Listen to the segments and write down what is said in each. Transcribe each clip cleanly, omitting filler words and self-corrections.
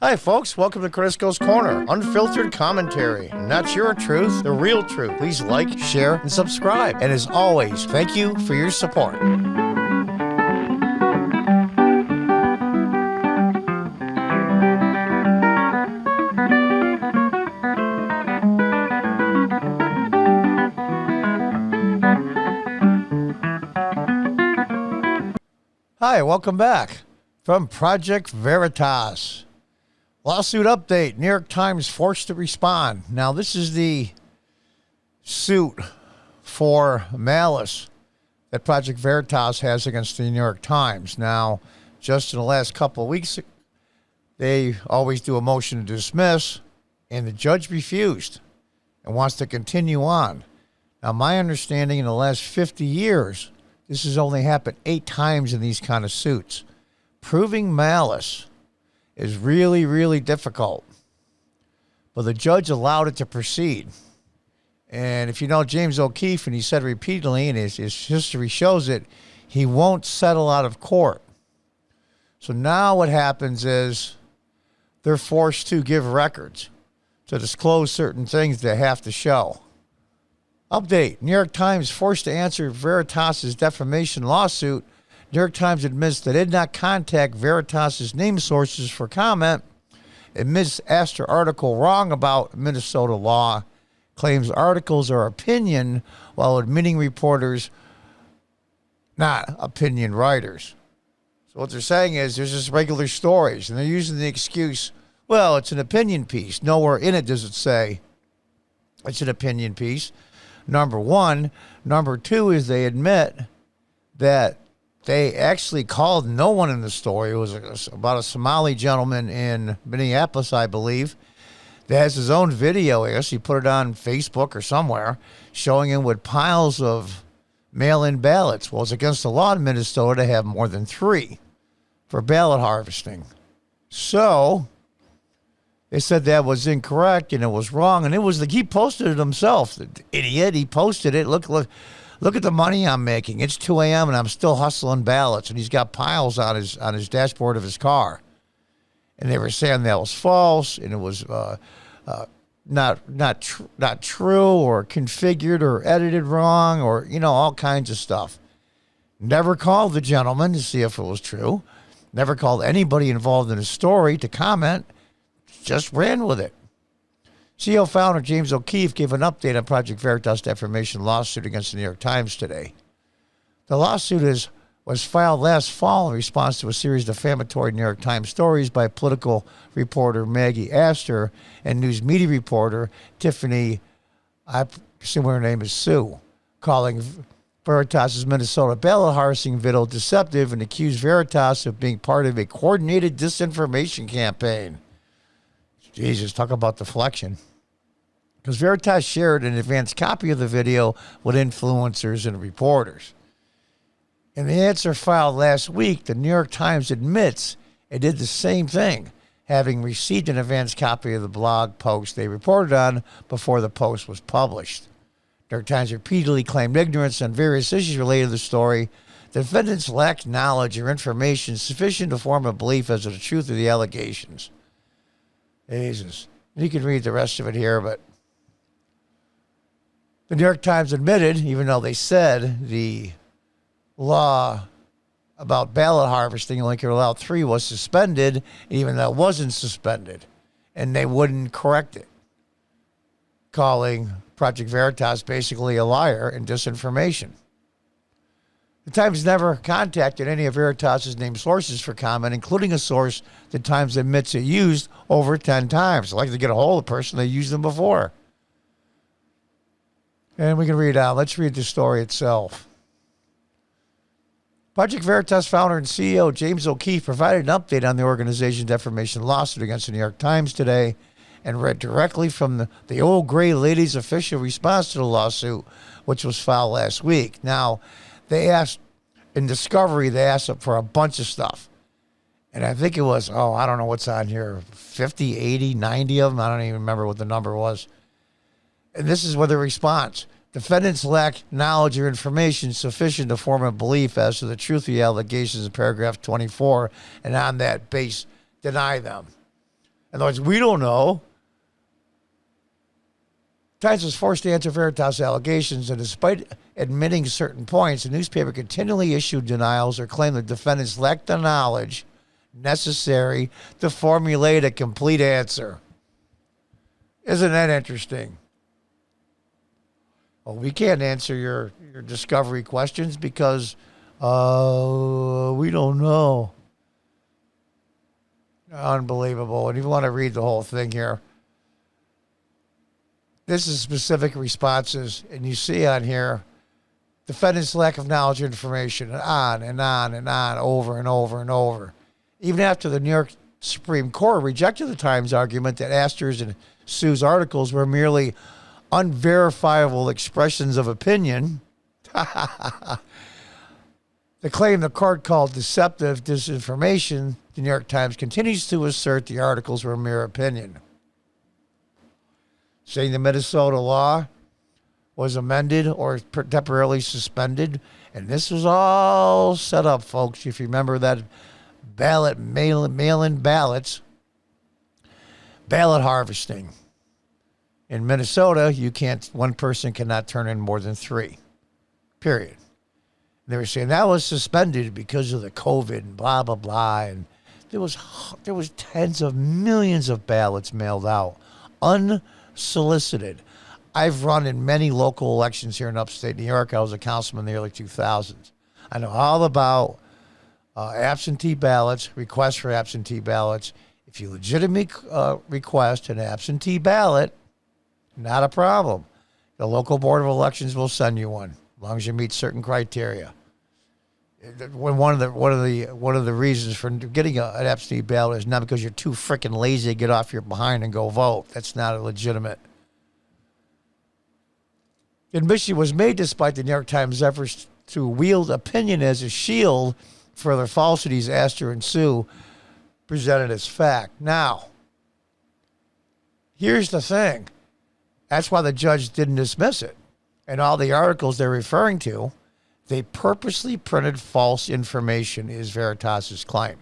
Hi, folks. Welcome to Crisco's Corner. Unfiltered commentary. Not your truth, the real truth. Please like, share, and subscribe. And as always, thank you for your support. Hi, welcome back from Project Veritas. Lawsuit update. New York Times forced to respond. Now, this is the suit for malice that Project Veritas has against the New York Times. Now, just in the last couple of weeks, they always do a motion to dismiss, and the judge refused and wants to continue on. Now, my understanding in the last 50 years, this has only happened 8 times in these kind of suits. Proving malice is really, really difficult. But the judge allowed it to proceed. And if you know James O'Keefe, and he said repeatedly, and his history shows it, he won't settle out of court. So now what happens is they're forced to give records, to disclose certain things they have to show. Update. New York Times forced to answer Veritas' defamation lawsuit. New York Times admits they did not contact Veritas' name sources for comment, admits Astor article wrong about Minnesota law, claims articles are opinion while admitting reporters not opinion writers. So what they're saying is there's just regular stories, and they're using the excuse, well, it's an opinion piece. Nowhere in it does it say it's an opinion piece. Number one. Number two is they admit that they actually called no one in the story. It was about a Somali gentleman in Minneapolis, I believe, that has his own video. I guess he put it on Facebook or somewhere, showing him with piles of mail-in ballots. Well, it's against the law in Minnesota to have more than 3 for ballot harvesting. So they said that was incorrect and it was wrong, and he posted it himself. The idiot, he posted it. Look at the money I'm making. It's 2 a.m. and I'm still hustling ballots, and he's got piles on his dashboard of his car. And they were saying that was false, and it was not true, or configured or edited wrong, or all kinds of stuff. Never called the gentleman to see if it was true. Never called anybody involved in the story to comment. Just ran with it. CEO founder James O'Keefe gave an update on Project Veritas' defamation lawsuit against the New York Times today. The lawsuit was filed last fall in response to a series of defamatory New York Times stories by political reporter Maggie Astor and news media reporter Tiffany, I assume her name is Sue, calling Veritas' Minnesota ballot harvesting video deceptive and accused Veritas of being part of a coordinated disinformation campaign. Jesus, talk about deflection. Because Veritas shared an advanced copy of the video with influencers and reporters. In the answer filed last week, the New York Times admits it did the same thing, having received an advanced copy of the blog post they reported on before the post was published. New York Times repeatedly claimed ignorance on various issues related to the story. The defendants lacked knowledge or information sufficient to form a belief as to the truth of the allegations. Jesus. You can read the rest of it here, but the New York Times admitted, even though they said the law about ballot harvesting only could allow 3 was suspended, even though it wasn't suspended, and they wouldn't correct it, calling Project Veritas basically a liar and disinformation. The Times never contacted any of Veritas' named sources for comment, including a source the Times admits it used over 10 times. I'd like to get a hold of the person they used them before. And we can read on. Let's read the story itself. Project Veritas founder and CEO James O'Keefe provided an update on the organization's defamation lawsuit against the New York Times today and read directly from the Old Gray Lady's official response to the lawsuit, which was filed last week. Now, they asked, in discovery, they asked for a bunch of stuff. And I think it was, I don't know what's on here, 50, 80, 90 of them. I don't even remember what the number was. And this is what the response. Defendants lack knowledge or information sufficient to form a belief as to the truth of the allegations in paragraph 24, and on that base, deny them. In other words, we don't know. Times was forced to answer Veritas allegations, and despite admitting certain points, the newspaper continually issued denials or claimed the defendants lacked the knowledge necessary to formulate a complete answer. Isn't that interesting? Well, we can't answer your discovery questions because we don't know. Unbelievable. And if you want to read the whole thing here, this is specific responses, and you see on here, defendant's lack of knowledge or information, and on and on and on, over and over and over. Even after the New York Supreme Court rejected the Times argument that Astor's and Sue's articles were merely unverifiable expressions of opinion, the claim the court called deceptive disinformation, the New York Times continues to assert the articles were mere opinion, saying the Minnesota law was amended or temporarily suspended. And this was all set up, folks. If you remember that mail-in ballots, ballot harvesting. In Minnesota, one person cannot turn in more than 3, period. They were saying that was suspended because of the COVID and blah, blah, blah. And there was tens of millions of ballots mailed out, unsolicited. I've run in many local elections here in upstate New York. I was a councilman in the early 2000s. I know all about absentee ballots, requests for absentee ballots. If you legitimately request an absentee ballot, not a problem. The local board of elections will send you one, as long as you meet certain criteria. One of the reasons for getting an absentee ballot is not because you're too freaking lazy to get off your behind and go vote. That's not legitimate. The admission was made despite the New York Times efforts to wield opinion as a shield for the falsities Astor and Sue presented as fact. Now, here's the thing. That's why the judge didn't dismiss it. And all the articles they're referring to, they purposely printed false information, is Veritas' claim.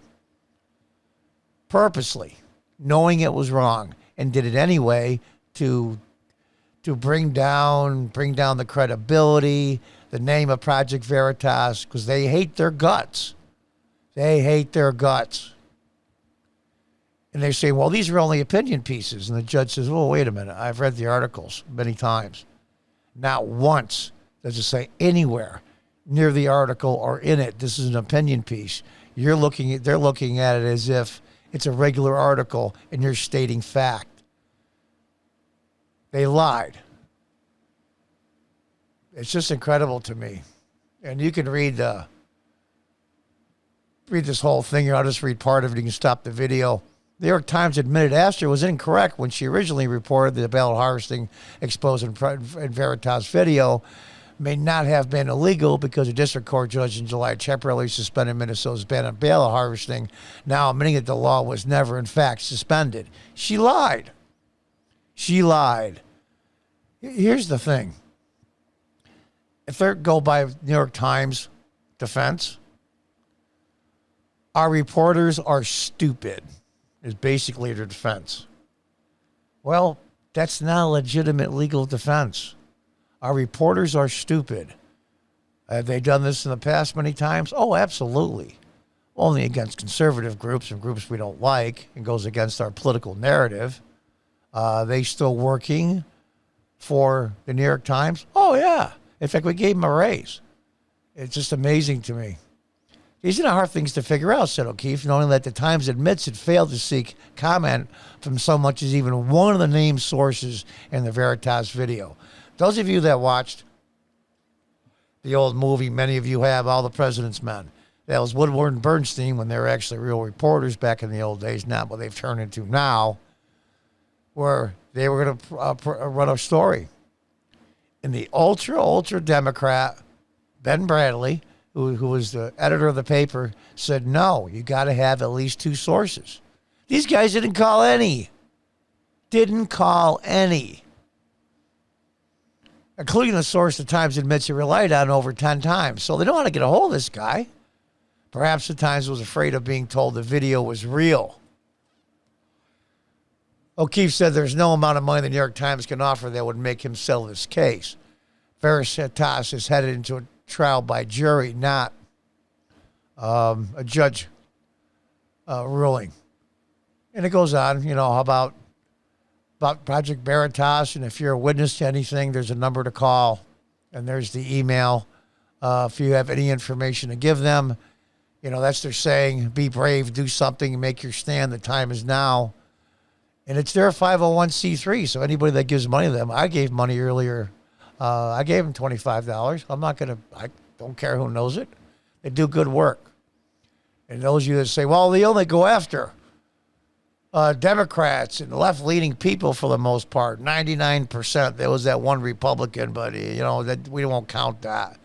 Purposely, knowing it was wrong, and did it anyway to bring down the credibility, the name of Project Veritas, because they hate their guts. They hate their guts. And they say, well, these are only opinion pieces. And the judge says, well, wait a minute. I've read the articles many times. Not once does it say anywhere near the article or in it, this is an opinion piece. They're looking at it as if it's a regular article and you're stating fact. They lied. It's just incredible to me. And you can read this whole thing. I'll just read part of it. You can stop the video. The New York Times admitted Astor was incorrect when she originally reported the ballot harvesting exposed in Veritas video may not have been illegal because a district court judge in July temporarily suspended Minnesota's ban on ballot harvesting, now admitting that the law was never in fact suspended. She lied. She lied. Here's the thing. If they go by New York Times defense, our reporters are stupid, is basically their defense. Well, that's not a legitimate legal defense. Our reporters are stupid. Have they done this in the past many times? Oh, absolutely. Only against conservative groups and groups we don't like, and goes against our political narrative. They still working for the New York Times? Oh, yeah. In fact, we gave them a raise. It's just amazing to me. These are not hard things to figure out, said O'Keefe, knowing that the Times admits it failed to seek comment from so much as even one of the named sources in the Veritas video. Those of you that watched the old movie, many of you have, All the President's Men. That was Woodward and Bernstein when they were actually real reporters back in the old days, not what they've turned into now, where they were going to run a story. And the ultra Democrat, Ben Bradley, who was the editor of the paper, said, no, you got to have at least 2 sources. These guys didn't call any. Including the source the Times admits it relied on over 10 times. So they know how to get a hold of this guy. Perhaps the Times was afraid of being told the video was real. O'Keefe said there's no amount of money the New York Times can offer that would make him sell this case. Veritas is headed into a trial by jury, not a judge ruling. And it goes on, how about Project Veritas, and if you're a witness to anything, there's a number to call, and there's the email. If you have any information to give them, that's their saying, be brave, do something, make your stand, the time is now. And it's their 501c3, so anybody that gives money to them, I gave money earlier. I gave them $25. I don't care who knows it. They do good work. And those of you that say, well, they only go after Democrats and left-leaning people for the most part, 99%. There was that one Republican, but, that we won't count that.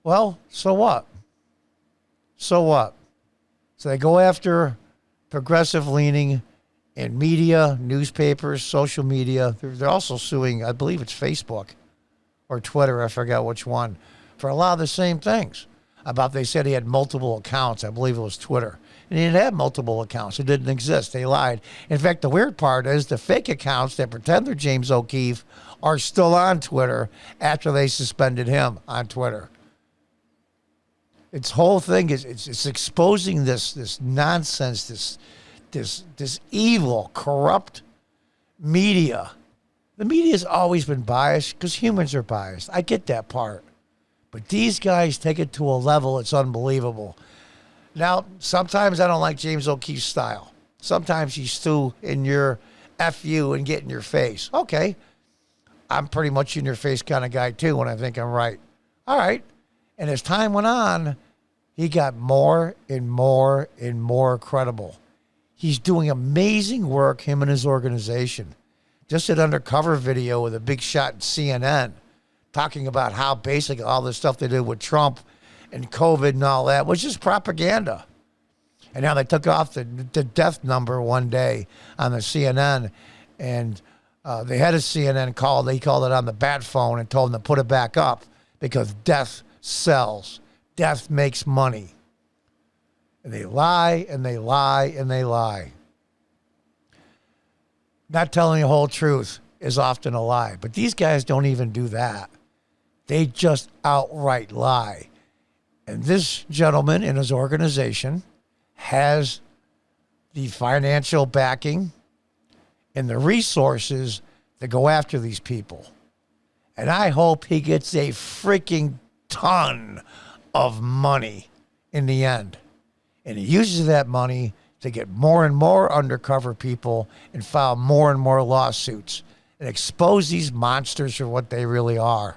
Well, so what? So they go after progressive-leaning in media, newspapers, social media. They're also suing, I believe it's Facebook or Twitter, I forgot which one, for a lot of the same things. They said he had multiple accounts. I believe it was Twitter. And he didn't have multiple accounts. It didn't exist. They lied. In fact, the weird part is the fake accounts that pretend they're James O'Keefe are still on Twitter after they suspended him on Twitter. Its whole thing is it's exposing this nonsense, this evil, corrupt media. The media's always been biased because humans are biased. I get that part. But these guys take it to a level it's unbelievable. Now, sometimes I don't like James O'Keefe's style. Sometimes he's too in your F you and get in your face. Okay. I'm pretty much in your face kind of guy too when I think I'm right. All right. And as time went on, he got more and more and more credible. He's doing amazing work, him and his organization. Just an undercover video with a big shot in CNN talking about how basically all the stuff they did with Trump and COVID and all that was just propaganda. And now they took off the death number one day on the CNN, and the head of CNN called it on the bat phone and told them to put it back up because death sells. Death makes money. And they lie and they lie and they lie. Not telling the whole truth is often a lie, but these guys don't even do that. They just outright lie. And this gentleman and his organization has the financial backing and the resources to go after these people. And I hope he gets a freaking ton of money in the end. And he uses that money to get more and more undercover people and file more and more lawsuits and expose these monsters for what they really are.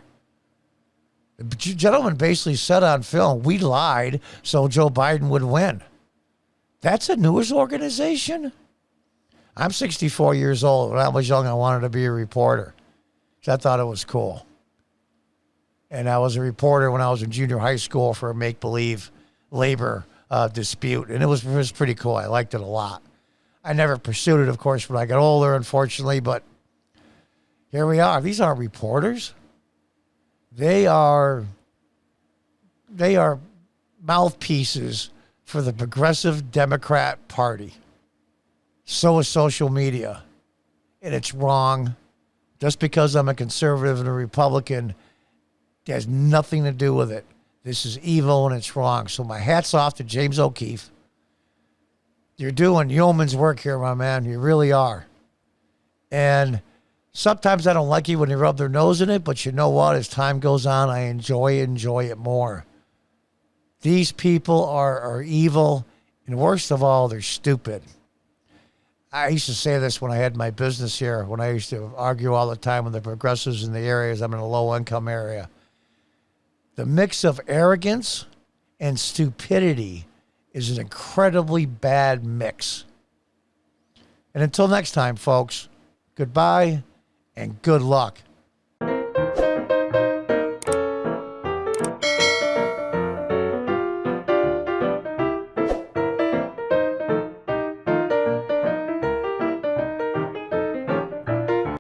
The gentleman basically said on film, we lied so Joe Biden would win. That's a news organization? I'm 64 years old. When I was young, I wanted to be a reporter. So I thought it was cool. And I was a reporter when I was in junior high school for a make-believe labor dispute. And it was pretty cool. I liked it a lot. I never pursued it, of course, when I got older, unfortunately. But here we are. These aren't reporters. They are mouthpieces for the Progressive Democrat Party. So is social media. And it's wrong. Just because I'm a conservative and a Republican, it has nothing to do with it. This is evil and it's wrong. So my hat's off to James O'Keefe. You're doing yeoman's work here, my man. You really are. And sometimes I don't like it when they rub their nose in it, but you know what? As time goes on, I enjoy it more. These people are evil, and worst of all, they're stupid. I used to say this when I had my business here, when I used to argue all the time with the progressives in the areas. I'm in a low-income area. The mix of arrogance and stupidity is an incredibly bad mix. And until next time, folks, goodbye and good luck.